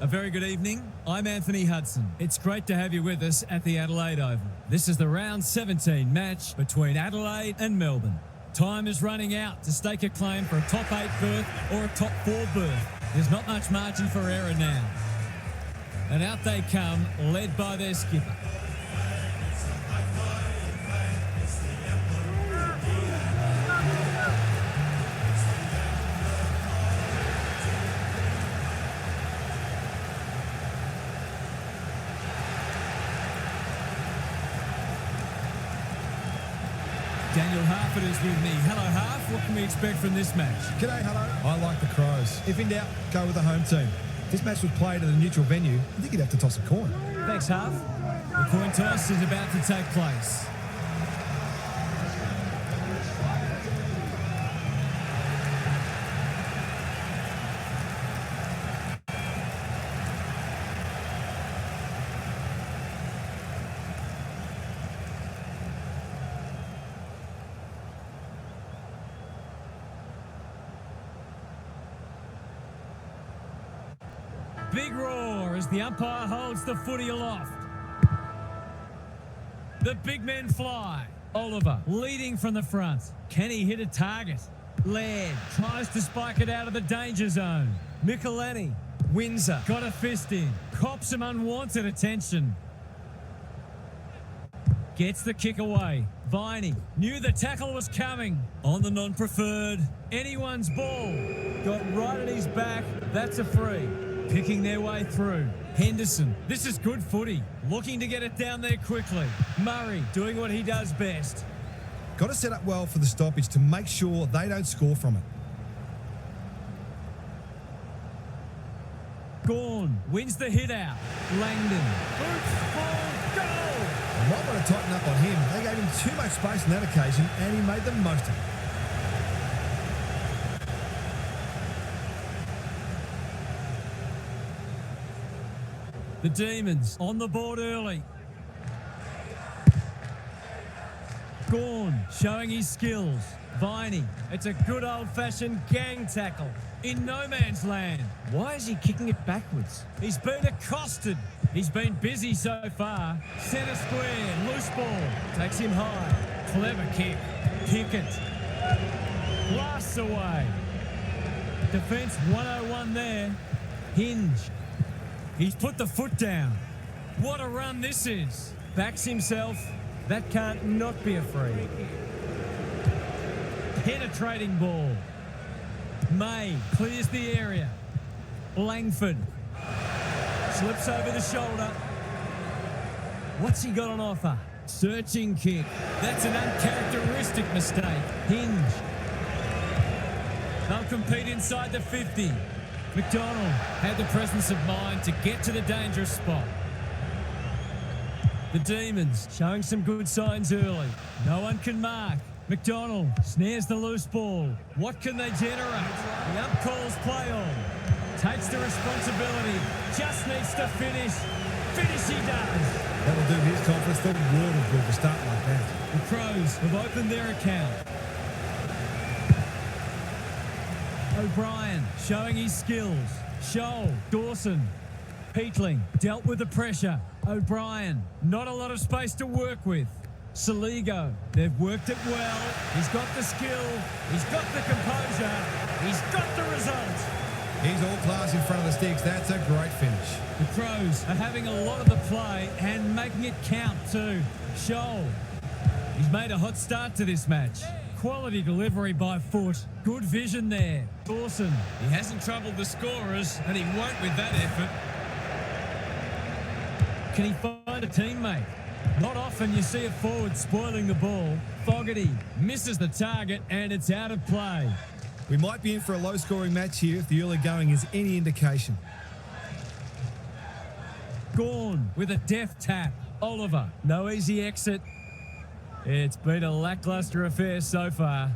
A very good evening. I'm Anthony Hudson. It's great to have you with us at the Adelaide Oval. This is the round 17 match between Adelaide and Melbourne. Time is running out to stake a claim for a top 8 berth or a top 4 berth. There's not much margin for error now. And out they come, led by their skipper. Daniel Harford is with me. Hello, Harf. What can we expect from this match? G'day, hello. I like the Crows. If in doubt, go with the home team. If this match was played at a neutral venue, I think you'd have to toss a coin. Thanks, Harf. The coin toss is about to take place. Big roar as the umpire holds the footy aloft. The big men fly. Oliver leading from the front. Can he hit a target? Laird tries to spike it out of the danger zone. Michelini. Windsor got a fist in. Cops some unwanted attention. Gets the kick away. Viney knew the tackle was coming. On the non-preferred. Anyone's ball. Got right at his back. That's a free. Picking their way through. Henderson. This is good footy. Looking to get it down there quickly. Murray doing what he does best. Got to set up well for the stoppage to make sure they don't score from it. Gawn wins the hit out. Langdon. Boots, ball, goal! They might want to tighten up on him. They gave him too much space on that occasion and he made the most of it. The Demons on the board early. Gawn showing his skills. Viney, it's a good old-fashioned gang tackle. In no man's land. Why is he kicking it backwards? He's been accosted. He's been busy so far. Centre square, loose ball. Takes him high. Clever kick. Pickett. Blasts away. Defence 101 there. Hinge. He's put the foot down. What a run this is. Backs himself. That can't not be a free. Penetrating ball. May clears the area. Langford. Slips over the shoulder. What's he got on offer? Searching kick. That's an uncharacteristic mistake. Hinge. They'll compete inside the 50. McDonald had the presence of mind to get to the dangerous spot. The Demons showing some good signs early. No one can mark. McDonald snares the loose ball. What can they generate? The ump calls play on. Takes the responsibility. Just needs to finish. Finish he does. That'll do his confidence the world of good to start like that. The Crows have opened their account. O'Brien showing his skills. Scholl, Dawson, Peatling dealt with the pressure. O'Brien, not a lot of space to work with. Saligo, they've worked it well. He's got the skill. He's got the composure. He's got the result. He's all class in front of the sticks. That's a great finish. The Crows are having a lot of the play and making it count too. Scholl, he's made a hot start to this match. Quality delivery by foot. Good vision there. Dawson. He hasn't troubled the scorers, and he won't with that effort. Can he find a teammate? Not often you see a forward spoiling the ball. Fogarty misses the target, and it's out of play. We might be in for a low-scoring match here if the early going is any indication. Gawn with a deft tap. Oliver, no easy exit. It's been a lacklustre affair so far.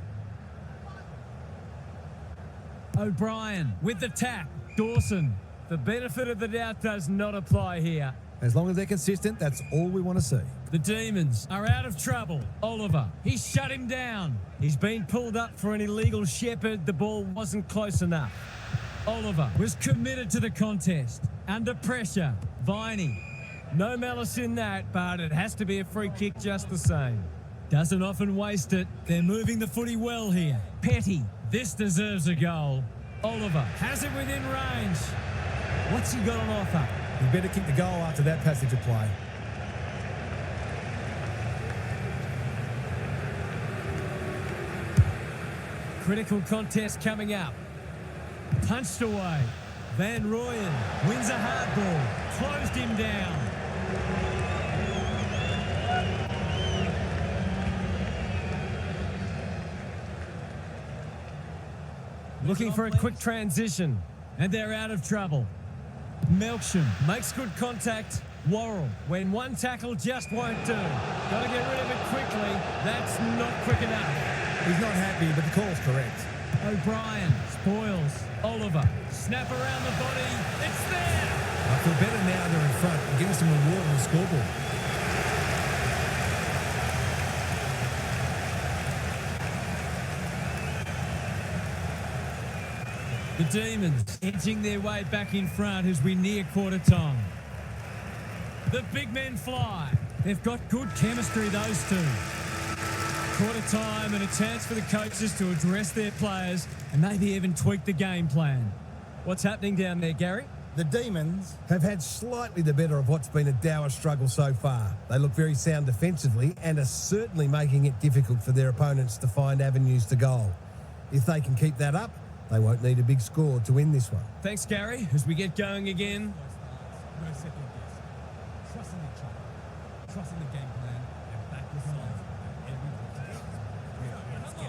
O'Brien with the tap. Dawson. The benefit of the doubt does not apply here. As long as they're consistent, that's all we want to see. The Demons are out of trouble. Oliver, he's shut him down. He's been pulled up for an illegal shepherd. The ball wasn't close enough. Oliver was committed to the contest. Under pressure, Viney. No malice in that, but it has to be a free kick just the same. Doesn't often waste it. They're moving the footy well here. Petty. This deserves a goal. Oliver has it within range. What's he got on offer? You better kick the goal after that passage of play. Critical contest coming up. Punched away. Van Rooyen wins a hard ball. Closed him down. Looking for a quick transition. And they're out of trouble. Melksham makes good contact. Worrell, when one tackle just won't do. Got to get rid of it quickly. That's not quick enough. He's not happy, but the call's correct. O'Brien spoils. Oliver, snap around the body. It's there. I feel better now they're in front and getting some reward on the scoreboard. The Demons edging their way back in front as we near quarter time. The big men fly. They've got good chemistry, those two. Quarter time and a chance for the coaches to address their players and maybe even tweak the game plan. What's happening down there, Gary? The Demons have had slightly the better of what's been a dour struggle so far. They look very sound defensively and are certainly making it difficult for their opponents to find avenues to goal. If they can keep that up, they won't need a big score to win this one. Thanks, Gary. As we get going again. No second guess. Trust in each other. Trust in the game plan and back the sides at every position. Let's go.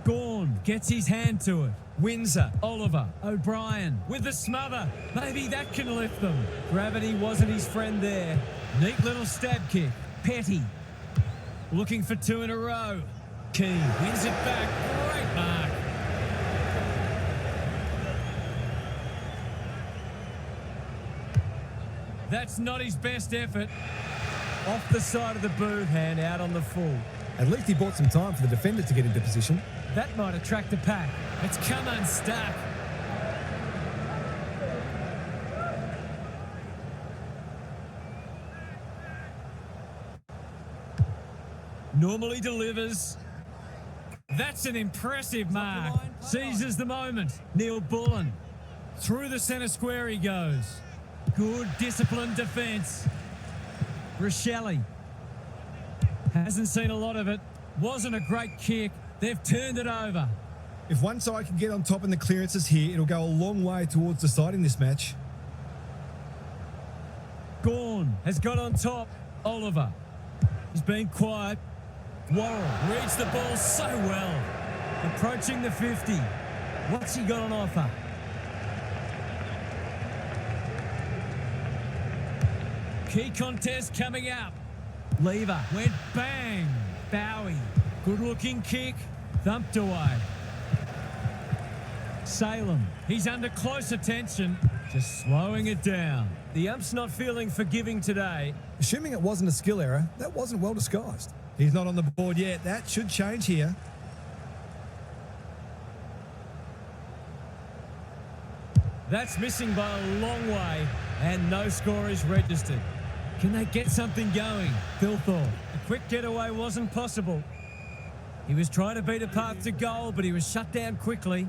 Gawn gets his hand to it. Windsor, Oliver, O'Brien with the smother. Maybe that can lift them. Gravity wasn't his friend there. Neat little stab kick. Petty. Looking for two in a row. Key wins it back. Great mark. That's not his best effort. Off the side of the booth and out on the full. At least he bought some time for the defender to get into position. That might attract a pack. It's come unstuck. Normally delivers. That's an impressive mark. Seizes the moment. Neil Bullen. Through the centre square he goes. Good disciplined defence. Rochelle. Hasn't seen a lot of it. Wasn't a great kick. They've turned it over. If one side can get on top in the clearances here, it'll go a long way towards deciding this match. Gawn has got on top. Oliver. He's been quiet. Worrell reads the ball so well. Approaching the 50. What's he got on offer? Key contest coming up. Lever went bang. Bowie. Good looking kick. Thumped away. Salem. He's under close attention. Just slowing it down. The ump's not feeling forgiving today. Assuming it wasn't a skill error, that wasn't well disguised. He's not on the board yet. That should change here. That's missing by a long way, and no score is registered. Can they get something going? Thilthorpe. A quick getaway wasn't possible. He was trying to beat a path to goal, but he was shut down quickly.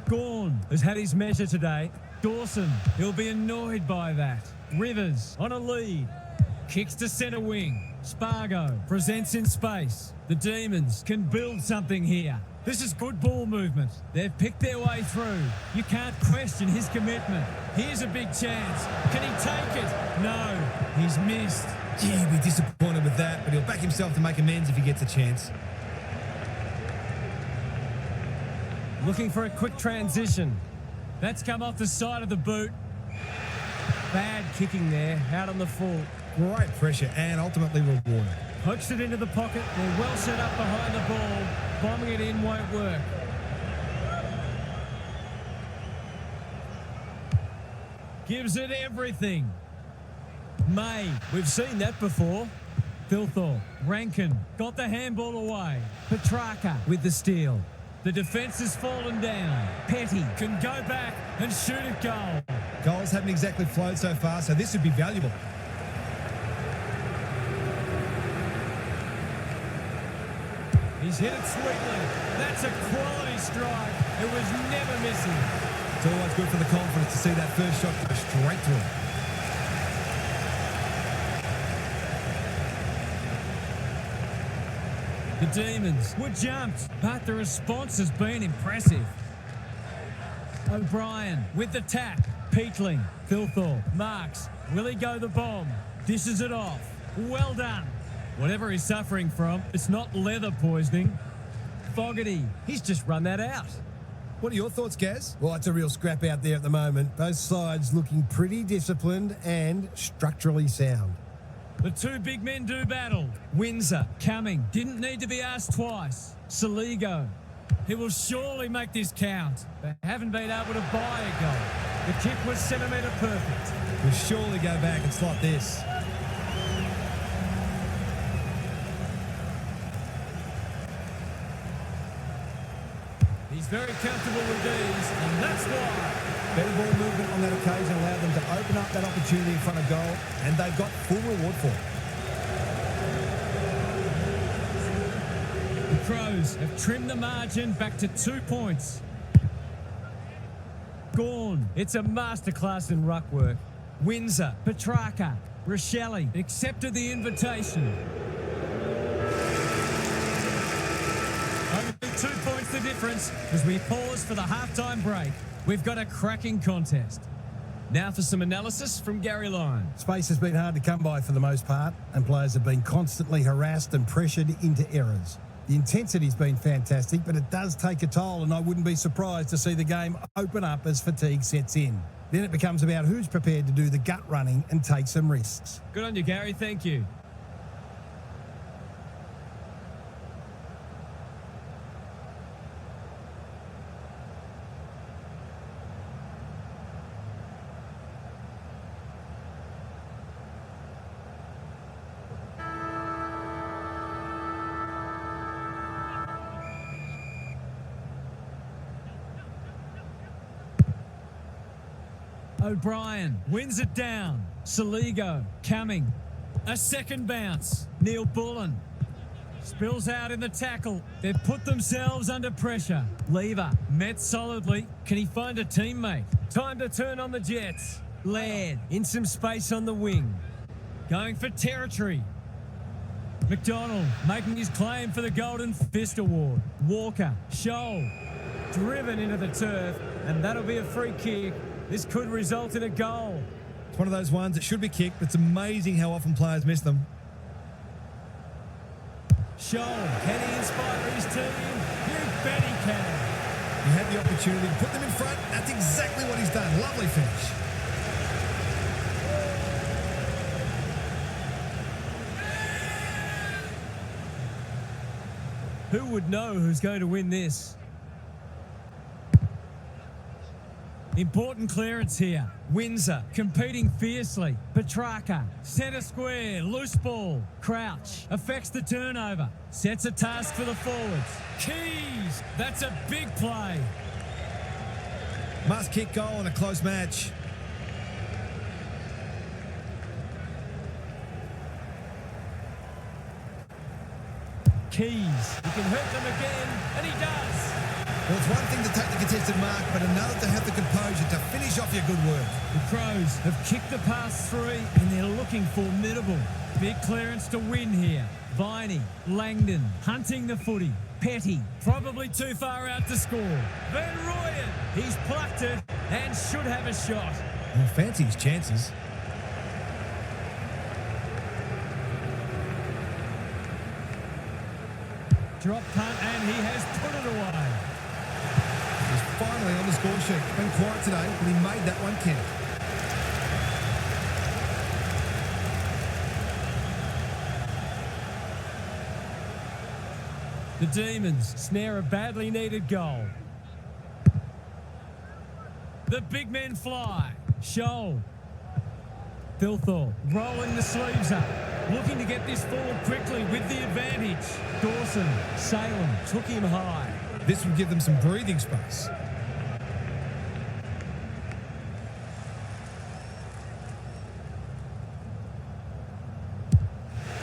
Gawn has had his measure today. Dawson, he'll be annoyed by that. Rivers on a lead. Kicks to centre wing. Spargo presents in space. The Demons can build something here. This is good ball movement. They've picked their way through. You can't question his commitment. Here's a big chance. Can he take it? No, he's missed. Gee, he'll be disappointed with that, but he'll back himself to make amends if he gets a chance. Looking for a quick transition. That's come off the side of the boot. Bad kicking there, out on the full. Great pressure and ultimately rewarded. Pokes it into the pocket. They're well set up behind the ball. Bombing it in won't work. Gives it everything. May, we've seen that before. Thilthorpe, Rankin, got the handball away. Petrarca with the steal. The defence has fallen down. Petty can go back and shoot at goal. Goals haven't exactly flowed so far, so this would be valuable. He's hit it sweetly. That's a quality strike. It was never missing. It's always good for the confidence to see that first shot go straight to him. The Demons were jumped, but the response has been impressive. O'Brien with the tap. Peatling, Thilthorpe, marks. Will he go the bomb? Dishes it off. Well done. Whatever he's suffering from, it's not leather poisoning. Fogarty, he's just run that out. What are your thoughts, Gaz? Well, it's a real scrap out there at the moment. Both sides looking pretty disciplined and structurally sound. The two big men do battle. Windsor, coming, didn't need to be asked twice. Saligo, he will surely make this count. They haven't been able to buy a goal. The kick was centimetre perfect. We'll surely go back and slot this. He's very comfortable with these, and that's why. Better ball movement on that occasion allowed them to open up that opportunity in front of goal, and they've got full reward for it. The Crows have trimmed the margin back to 2 points. Gawn, it's a masterclass in ruck work. Windsor, Petrarca, Rochelle accepted the invitation. Only 2 points the difference as we pause for the halftime break. We've got a cracking contest. Now for some analysis from Gary Lyon. Space has been hard to come by for the most part, and players have been constantly harassed and pressured into errors. The intensity's been fantastic, but it does take a toll, and I wouldn't be surprised to see the game open up as fatigue sets in. Then it becomes about who's prepared to do the gut running and take some risks. Good on you, Gary. Thank you. O'Brien wins it down. Saligo coming. A second bounce. Neil Bullen spills out in the tackle. They've put themselves under pressure. Lever met solidly. Can he find a teammate? Time to turn on the Jets. Laird in some space on the wing. Going for territory. McDonald making his claim for the Golden Fist Award. Walker, Scholl, driven into the turf, and that'll be a free kick. This could result in a goal. It's one of those ones that should be kicked, but it's amazing how often players miss them. Scholl, can he inspire his team? You bet he can. He had the opportunity to put them in front. That's exactly what he's done. Lovely finish. Who would know who's going to win this? Important clearance here. Windsor competing fiercely. Petrarca, centre square, loose ball. Crouch affects the turnover. Sets a task for the forwards. Keys, that's a big play. Must kick goal in a close match. Keys, he can hurt them again, and he does. Well, it's one thing to take the contested mark, but another to have the composure to finish off your good work. The Crows have kicked the past three, and they're looking formidable. Big clearance to win here. Viney, Langdon, hunting the footy. Petty, probably too far out to score. Van Rooyen, he's plucked it and should have a shot. Well, fancy his chances. Drop punt, and he has put it away. He's finally on the score sheet. Been quiet today, but he made that one count. The Demons snare a badly needed goal. The big men fly. Scholl. Thilthorpe rolling the sleeves up, looking to get this forward quickly with the advantage. Dawson, Salem took him high. This would give them some breathing space.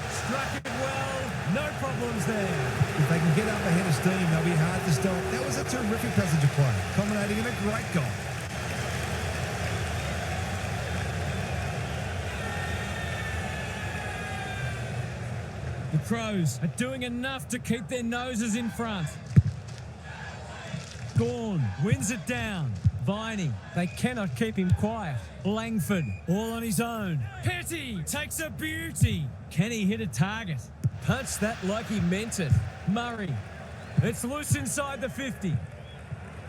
Struck it well, no problems there. If they can get up ahead of steam, they'll be hard to stop. That was a terrific passage of play, culminating in a great goal. The Crows are doing enough to keep their noses in front. Gawn wins it down. Viney, they cannot keep him quiet. Langford, all on his own. Petty takes a beauty. Can he hit a target? Punched that like he meant it. Murray, it's loose inside the 50.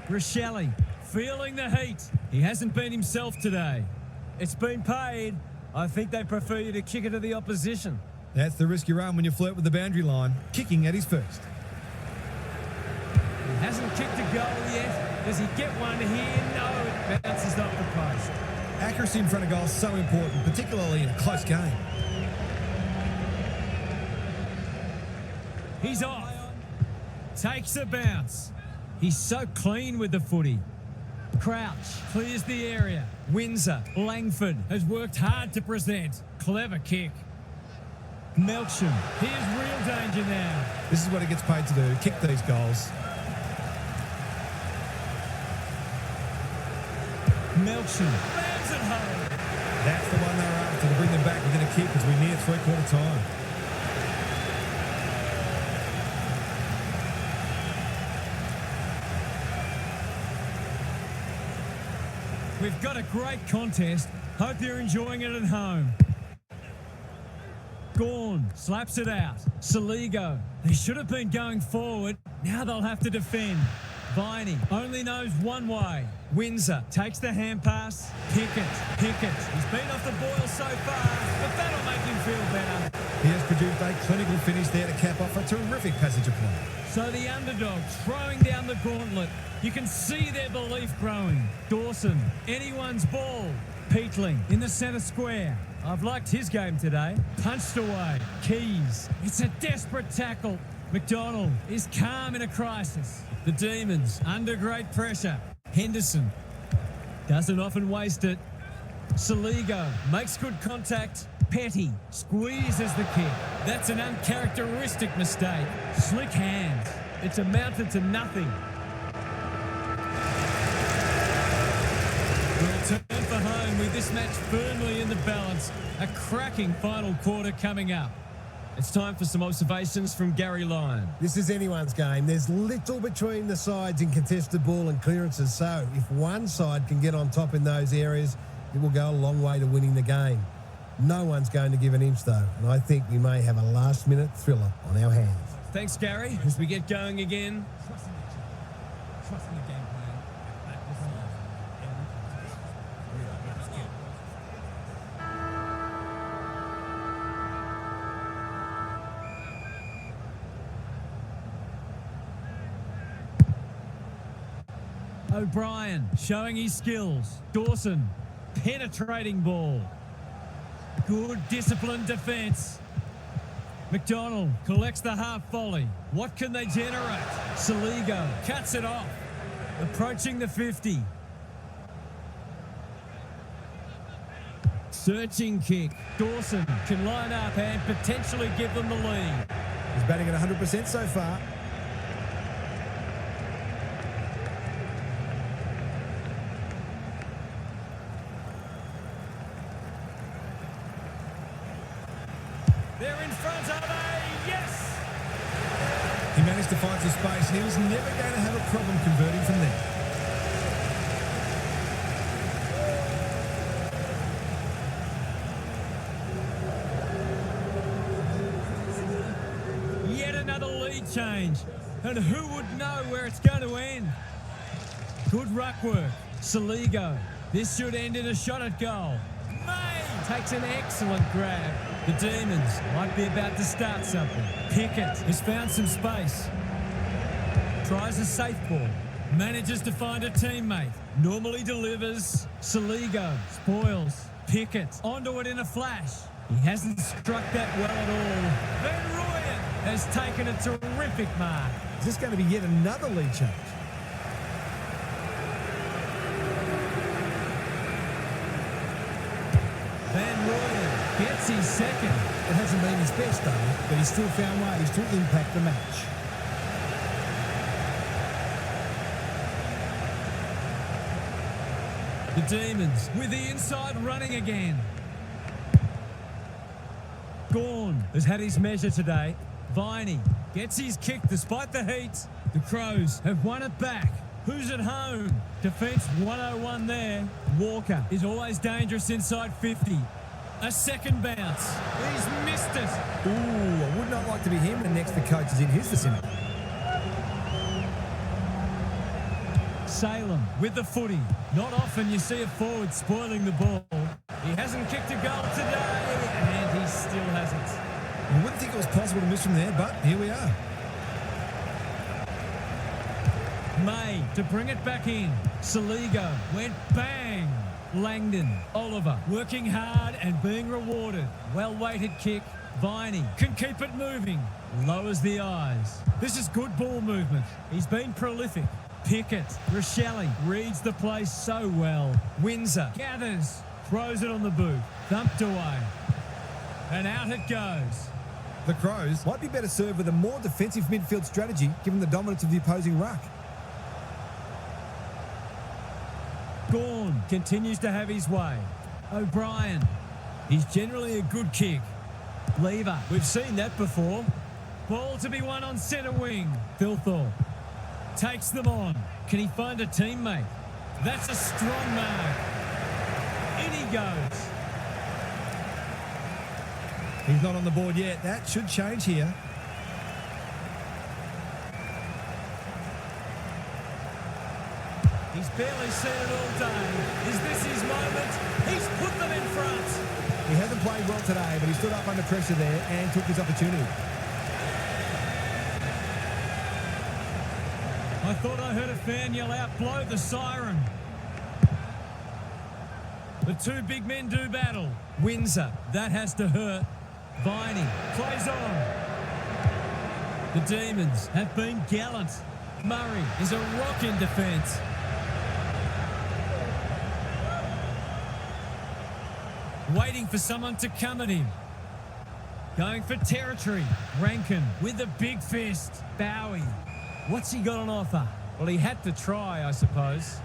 Rochelle, feeling the heat. He hasn't been himself today. It's been paid. I think they prefer you to kick it to the opposition. That's the risk you run when you flirt with the boundary line. Kicking at his first. He hasn't kicked a goal yet. Does he get one here? No, it bounces off the post. Accuracy in front of goal is so important, particularly in a close game. He's off. Takes a bounce. He's so clean with the footy. Crouch clears the area. Windsor, Langford has worked hard to present. Clever kick. Melksham, here's real danger now. This is what he gets paid to do, kick these goals. Melksham lands it home. That's the one they're after, to bring them back within a kick as we near three-quarter time. We've got a great contest. Hope you're enjoying it at home. Gawn slaps it out. Saligo, they should have been going forward. Now they'll have to defend. Viney only knows one way. Windsor takes the hand pass. Pickett. He's been off the boil so far, but that'll make him feel better. He has produced a clinical finish there to cap off a terrific passage of play. So the underdog throwing down the gauntlet. You can see their belief growing. Dawson, anyone's ball. Peatling in the centre square. I've liked his game today. Punched away. Keys. It's a desperate tackle. McDonald is calm in a crisis. The Demons under great pressure. Henderson doesn't often waste it. Saligo makes good contact. Petty squeezes the kick. That's an uncharacteristic mistake. Slick hands. It's amounted to nothing. We'll turn for home with this match firmly in the balance. A cracking final quarter coming up. It's time for some observations from Gary Lyon. This is anyone's game. There's little between the sides in contested ball and clearances, so if one side can get on top in those areas, it will go a long way to winning the game. No one's going to give an inch, though, and I think we may have a last-minute thriller on our hands. Thanks, Gary. As we get going again. Trusting each other. Trusting the game plan. And back with love. Every contest. We are going to get. O'Brien showing his skills. Dawson, penetrating ball. Good disciplined defence. McDonald collects the half volley. What can they generate? Saligo cuts it off. Approaching the 50. Searching kick. Dawson can line up and potentially give them the lead. He's batting at 100% so far. They're in front, are they? Yes! He managed to find some space and he was never going to have a problem converting from there. Yet another lead change. And who would know where it's going to end? Good ruck work. Saligo. This should end in a shot at goal. May takes an excellent grab. The Demons might be about to start something. Pickett has found some space. Tries a safe ball. Manages to find a teammate. Normally delivers. Saligo spoils. Pickett onto it in a flash. He hasn't struck that well at all. Van Rooyen has taken a terrific mark. Is this going to be yet another lead change? Van Rooyen gets his second. It hasn't been his best though, but he's still found ways to impact the match. The Demons with the inside running again. Gawn has had his measure today. Viney gets his kick despite the heat. The Crows have won it back. Who's at home? Defence 101 there. Walker is always dangerous inside 50. A second bounce. He's missed it. Ooh, I would not like to be him when next the coach is in his vicinity. Salem with the footy. Not often you see a forward spoiling the ball. He hasn't kicked a goal today, and he still hasn't. You wouldn't think it was possible to miss from there, but here we are. May to bring it back in. Saligo went bang. Langdon, Oliver working hard and being rewarded. Well-weighted kick. Viney can keep it moving. Lowers the eyes. This is good ball movement. He's been prolific. Pickett, Rochelle reads the play so well. Windsor gathers, throws it on the boot, thumped away, and out it goes. The Crows might be better served with a more defensive midfield strategy given the dominance of the opposing ruck. Gawn continues to have his way. O'Brien, he's generally a good kick. Lever, we've seen that before. Ball to be won on centre wing. Thilthorpe takes them on. Can he find a teammate? That's a strong mark. In he goes. He's not on the board yet. That should change here. He's barely seen it all day. Is this his moment? He's put them in front. He hasn't played well today, but he stood up under pressure there and took his opportunity. I thought I heard a fan yell out, blow the siren. The two big men do battle. Windsor, that has to hurt. Viney plays on. The Demons have been gallant. Murray is a rock in defence. Waiting for someone to come at him. Going for territory. Rankin with the big fist. Bowie. What's he got on offer? Well, he had to try, I suppose.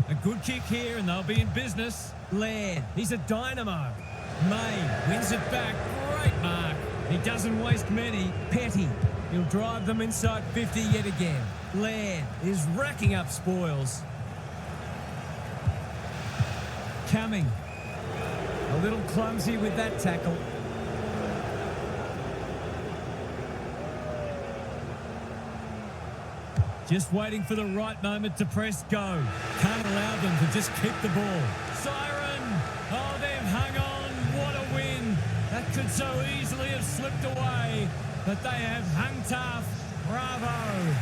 A good kick here and they'll be in business. Laird, he's a dynamo. May wins it back. Great mark. He doesn't waste many. Petty, he'll drive them inside 50 yet again. Laird is racking up spoils. Cumming, a little clumsy with that tackle. Just waiting for the right moment to press go. Can't allow them to just keep the ball. Siren! Oh, they've hung on. What a win. That could so easily have slipped away. But they have hung tough. Bravo.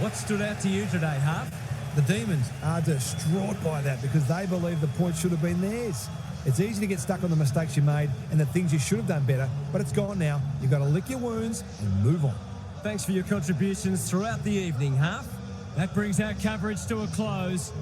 What stood out to you today, Huff? The Demons are distraught by that because they believe the point should have been theirs. It's easy to get stuck on the mistakes you made and the things you should have done better, but it's gone now. You've got to lick your wounds and move on. Thanks for your contributions throughout the evening, Huff. That brings our coverage to a close.